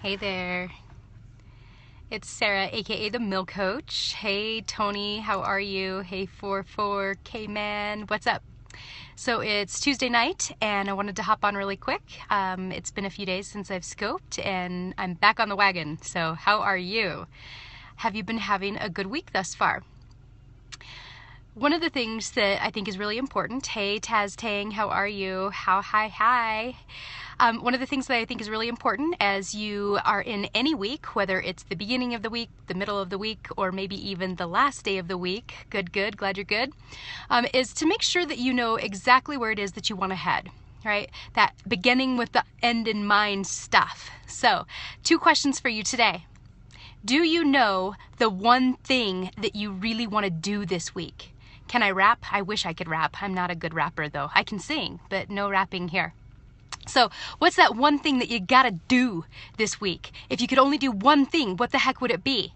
Hey there. It's Sarah, aka the Mill Coach. Hey Tony, how are you? Hey 44K man, what's up? So it's Tuesday night and I wanted to hop on really quick. It's been a few days since I've scoped and I'm back on the wagon. So how are you? Have you been having a good week thus far? One of the things that I think is really important, hey Taz Tang, how are you? Hi. One of the things that I think is really important as you are in any week, whether it's the beginning of the week, the middle of the week, or maybe even the last day of the week, good, glad you're good, is to make sure that you know exactly where it is that you want to head, right? That beginning with the end in mind stuff. So, 2 questions for you today. Do you know the one thing that you really want to do this week? Can I rap? I wish I could rap. I'm not a good rapper though. I can sing, but no rapping here. So what's that one thing that you gotta do this week? If you could only do one thing, what the heck would it be?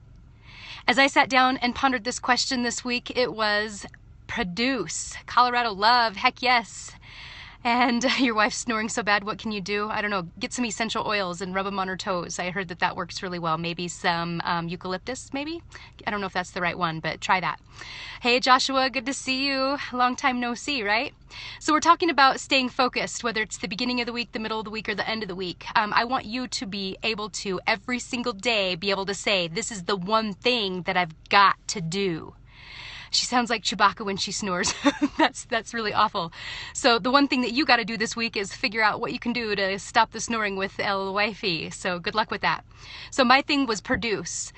As I sat down and pondered this question this week, it was produce. Colorado love, heck yes. And your wife's snoring so bad, what can you do? I don't know, get some essential oils and rub them on her toes. I heard that that works really well. Maybe some eucalyptus, maybe? I don't know if that's the right one, but try that. Hey Joshua, good to see you. Long time no see, right? So we're talking about staying focused, whether it's the beginning of the week, the middle of the week, or the end of the week. I want you to be able to, every single day, be able to say, this is the one thing that I've got to do. She sounds like Chewbacca when she snores. That's really awful. So the one thing that you got to do this week is figure out what you can do to stop the snoring with El Wifey. So good luck with that. So my thing was produce.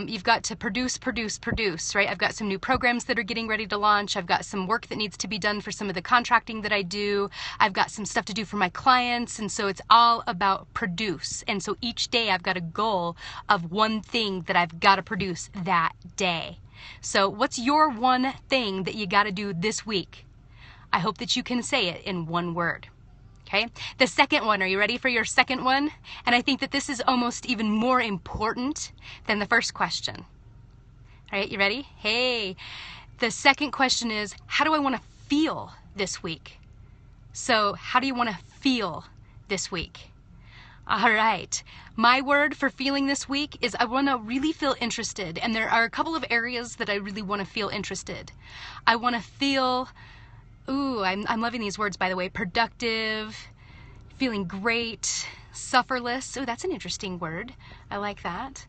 You've got to produce, right? I've got some new programs that are getting ready to launch. I've got some work that needs to be done for some of the contracting that I do. I've got some stuff to do for my clients. And so it's all about produce. And so each day I've got a goal of one thing that I've got to produce that day. So what's your one thing that you got to do this week? I hope that you can say it in one word. Okay? The second one, are you ready for your second one? And I think that this is almost even more important than the first question. All right, you ready? Hey, the second question is, how do I want to feel this week? So how do you want to feel this week? All right, my word for feeling this week is I want to really feel interested, and there are a couple of areas that I really want to feel interested. I want to feel, I'm loving these words by the way, productive, feeling great, sufferless. That's an interesting word. I like that.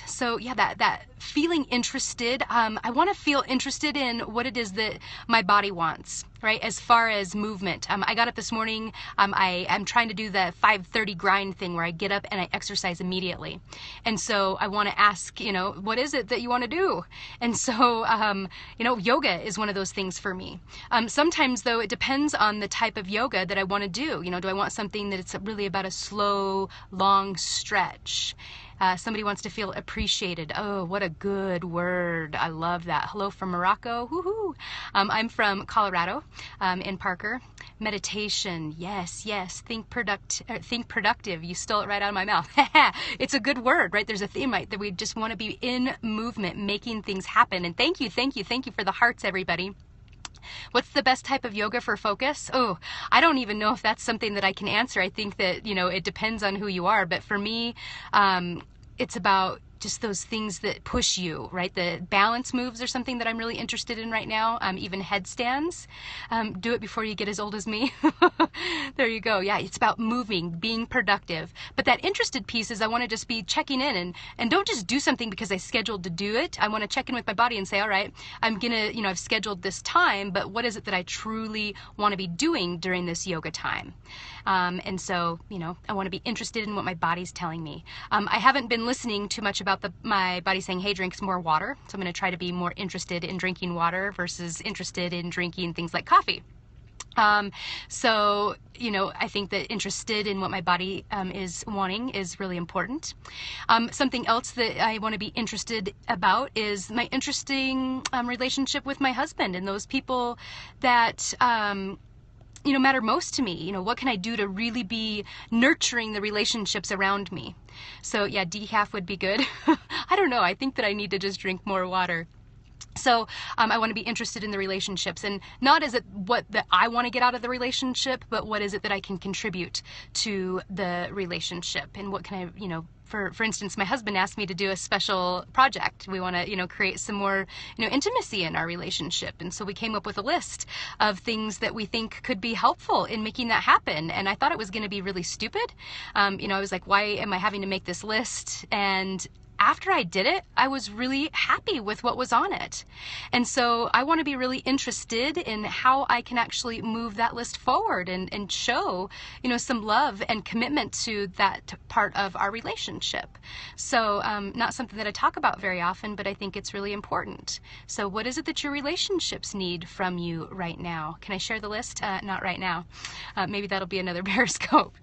So yeah, that feeling interested, I want to feel interested in what it is that my body wants, right? As far as movement. I got up this morning, I'm trying to do the 5:30 grind thing where I get up and I exercise immediately. And so I want to ask, what is it that you want to do? And so, yoga is one of those things for me. Sometimes though, it depends on the type of yoga that I want to do. Do I want something that it's really about a slow, long stretch? Somebody wants to feel appreciated. Oh, what a good word. I love that. Hello from Morocco. Woohoo. I'm from Colorado, in Parker. Meditation. Yes. Think productive. You stole it right out of my mouth. It's a good word, right? There's a theme, right? That we just want to be in movement, making things happen. And thank you for the hearts, everybody. What's the best type of yoga for focus? I don't even know if that's something that I can answer. I think that, it depends on who you are. But for me, it's about just those things that push you, right? The balance moves are something that I'm really interested in right now. Even headstands. Do it before you get as old as me. There you go. Yeah, it's about moving, being productive. But that interested piece is I want to just be checking in and don't just do something because I scheduled to do it. I want to check in with my body and say, all right, I'm going to, I've scheduled this time, but what is it that I truly want to be doing during this yoga time? And so, I want to be interested in what my body's telling me. I haven't been listening too much about my body saying, hey, drink some more water. So I'm going to try to be more interested in drinking water versus interested in drinking things like coffee. So, I think that interested in what my body is wanting is really important. Something else that I want to be interested about is my interesting relationship with my husband and those people that matter most to me. What can I do to really be nurturing the relationships around me? So yeah, decaf would be good. I don't know. I think that I need to just drink more water. So I want to be interested in the relationships, and not as what that I want to get out of the relationship, but what is it that I can contribute to the relationship, and what can I, for instance, my husband asked me to do a special project. We want to, create some more, intimacy in our relationship. And so we came up with a list of things that we think could be helpful in making that happen. And I thought it was going to be really stupid. I was like, why am I having to make this list? And after I did it, I was really happy with what was on it. And so I want to be really interested in how I can actually move that list forward and show, some love and commitment to that part of our relationship. So not something that I talk about very often, but I think it's really important. So what is it that your relationships need from you right now? Can I share the list? Not right now. Maybe that'll be another Periscope.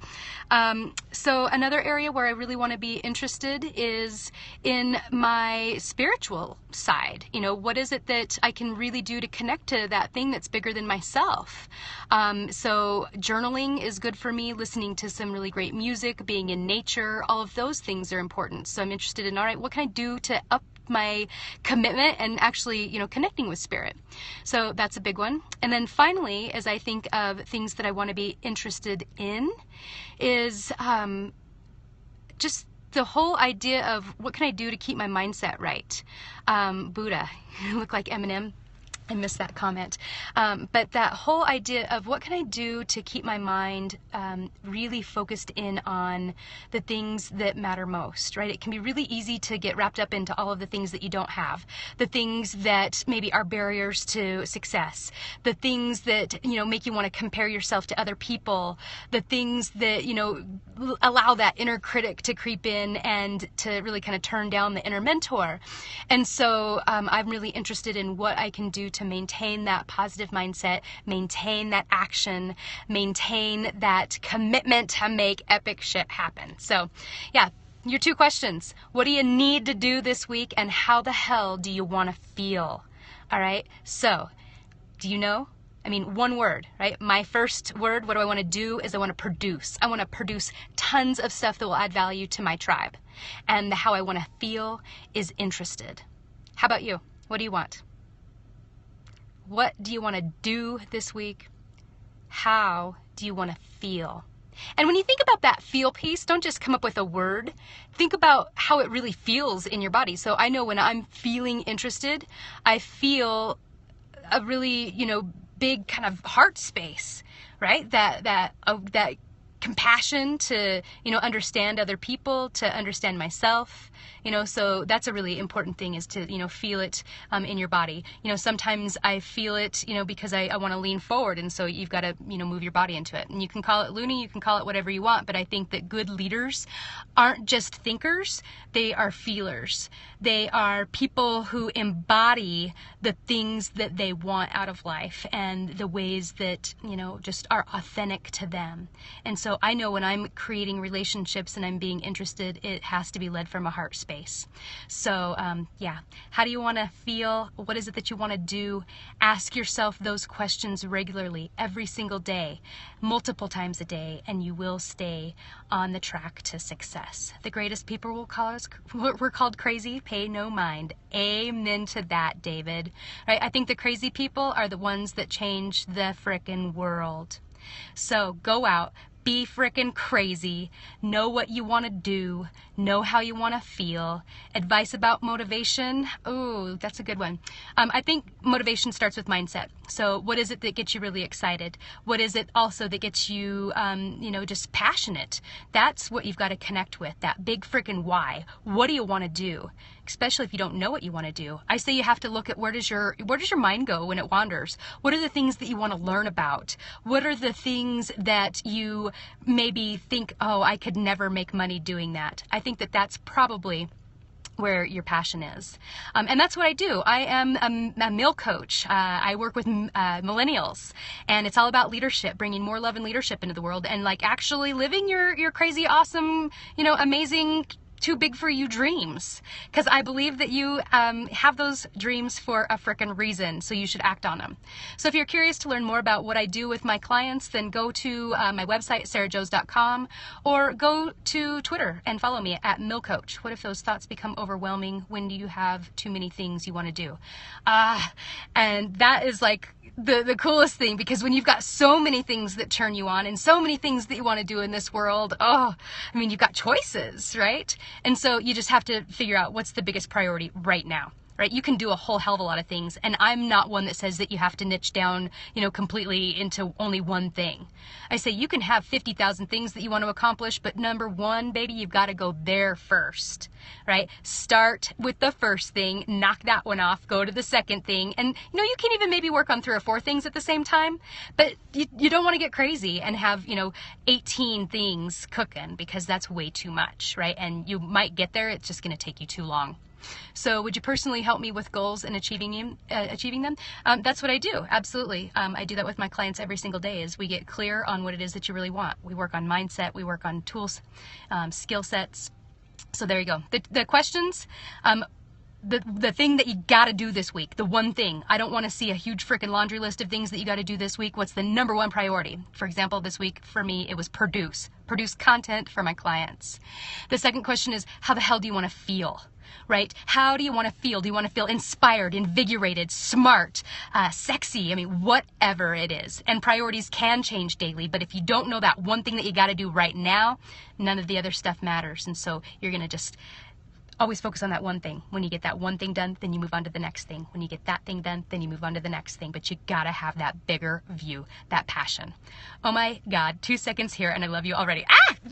So another area where I really want to be interested is in my spiritual side. What is it that I can really do to connect to that thing that's bigger than myself? So journaling is good for me, listening to some really great music, being in nature, all of those things are important. So I'm interested in, all right, what can I do to up my commitment and actually, connecting with spirit? So that's a big one. And then finally, as I think of things that I want to be interested in, is just the whole idea of what can I do to keep my mindset right? Buddha, you look like Eminem. I missed that comment. But that whole idea of what can I do to keep my mind really focused in on the things that matter most, right? It can be really easy to get wrapped up into all of the things that you don't have, the things that maybe are barriers to success, the things that, make you want to compare yourself to other people, the things that, allow that inner critic to creep in and to really kind of turn down the inner mentor. And so I'm really interested in what I can do to maintain that positive mindset, maintain that action, maintain that commitment to make epic shit happen. So yeah, your 2 questions. What do you need to do this week, and how the hell do you want to feel? All right. So do you know? One word, right? My first word, what do I want to do, is I want to produce. I want to produce tons of stuff that will add value to my tribe. And how I want to feel is interested. How about you? What do you want? What do you want to do this week? How do you want to feel? And when you think about that feel piece, don't just come up with a word. Think about how it really feels in your body. So I know when I'm feeling interested, I feel a really, big kind of heart space, right? That compassion to, understand other people, to understand myself, so that's a really important thing, is to, feel it in your body. Sometimes I feel it, because I want to lean forward, and so you've got to, move your body into it. And you can call it loony, you can call it whatever you want, but I think that good leaders aren't just thinkers, they are feelers. They are people who embody the things that they want out of life and the ways that, just are authentic to them. And so I know when I'm creating relationships and I'm being interested, it has to be led from a heart space. So yeah, how do you want to feel? What is it that you want to do? Ask yourself those questions regularly, every single day, multiple times a day, and you will stay on the track to success. The greatest people were called crazy. Pay no mind. Amen to that, David. Right? I think the crazy people are the ones that change the frickin' world. So go out, be frickin' crazy, know what you want to do, know how you want to feel. Advice about motivation? Ooh, that's a good one. I think motivation starts with mindset. So what is it that gets you really excited? What is it also that gets you, just passionate? That's what you've got to connect with, that big frickin' why. What do you want to do? Especially if you don't know what you want to do. I say you have to look at where does your mind go when it wanders? What are the things that you want to learn about? What are the things that you maybe think, oh, I could never make money doing that? I think that that's probably where your passion is. And that's what I do. I am a mill coach. I work with millennials, and it's all about leadership, bringing more love and leadership into the world, and like actually living your crazy, awesome, amazing too big for you dreams, because I believe that you have those dreams for a frickin' reason, so you should act on them. So if you're curious to learn more about what I do with my clients, then go to my website, sarahjoes.com, or go to Twitter and follow me at millcoach. What if those thoughts become overwhelming? When do you have too many things you want to do? And that is like the coolest thing, because when you've got so many things that turn you on and so many things that you want to do in this world, you've got choices, right? And so you just have to figure out what's the biggest priority right now. Right? You can do a whole hell of a lot of things, and I'm not one that says that you have to niche down, completely into only one thing. I say you can have 50,000 things that you want to accomplish, but number one, baby, you've got to go there first, right? Start with the first thing, knock that one off, go to the second thing, and you can even maybe work on 3 or 4 things at the same time, but you don't want to get crazy and have 18 things cooking, because that's way too much, right? And you might get there, it's just going to take you too long. So would you personally help me with goals and achieving them? That's what I do. Absolutely. I do that with my clients every single day, as we get clear on what it is that you really want. We work on mindset. We work on tools, skill sets. So there you go. The questions, the thing that you got to do this week, the one thing. I don't want to see a huge freaking laundry list of things that you got to do this week. What's the number one priority? For example, this week for me, it was produce content for my clients. The second question is, how the hell do you want to feel? Right? How do you want to feel? Do you want to feel inspired, invigorated, smart, sexy? Whatever it is. And priorities can change daily, but if you don't know that one thing that you got to do right now, none of the other stuff matters. And so you're going to just always focus on that one thing. When you get that one thing done, then you move on to the next thing. When you get that thing done, then you move on to the next thing. But you gotta have that bigger view, that passion. Oh my God, 2 seconds here and I love you already.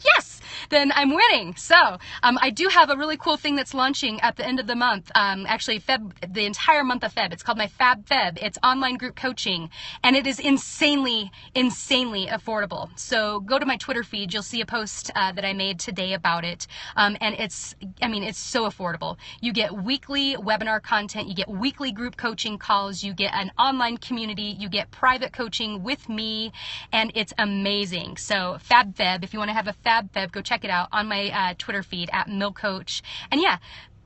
Yes! Then I'm winning. So I do have a really cool thing that's launching at the end of the month. Actually, the entire month of Feb. It's called my Fab Feb. It's online group coaching, and it is insanely affordable. So go to my Twitter feed. You'll see a post that I made today about it. And it's so affordable. You get weekly webinar content, you get weekly group coaching calls, you get an online community, you get private coaching with me, and it's amazing. So Fab Feb, if you want to have a Fab Feb, go check it out on my Twitter feed at millcoach. And yeah,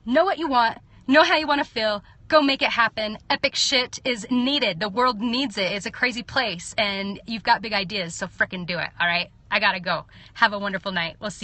know what you want, know how you want to feel, go make it happen. Epic shit is needed. The world needs it. It's a crazy place, and you've got big ideas, so frickin' do it, all right? I gotta go. Have a wonderful night. We'll see you.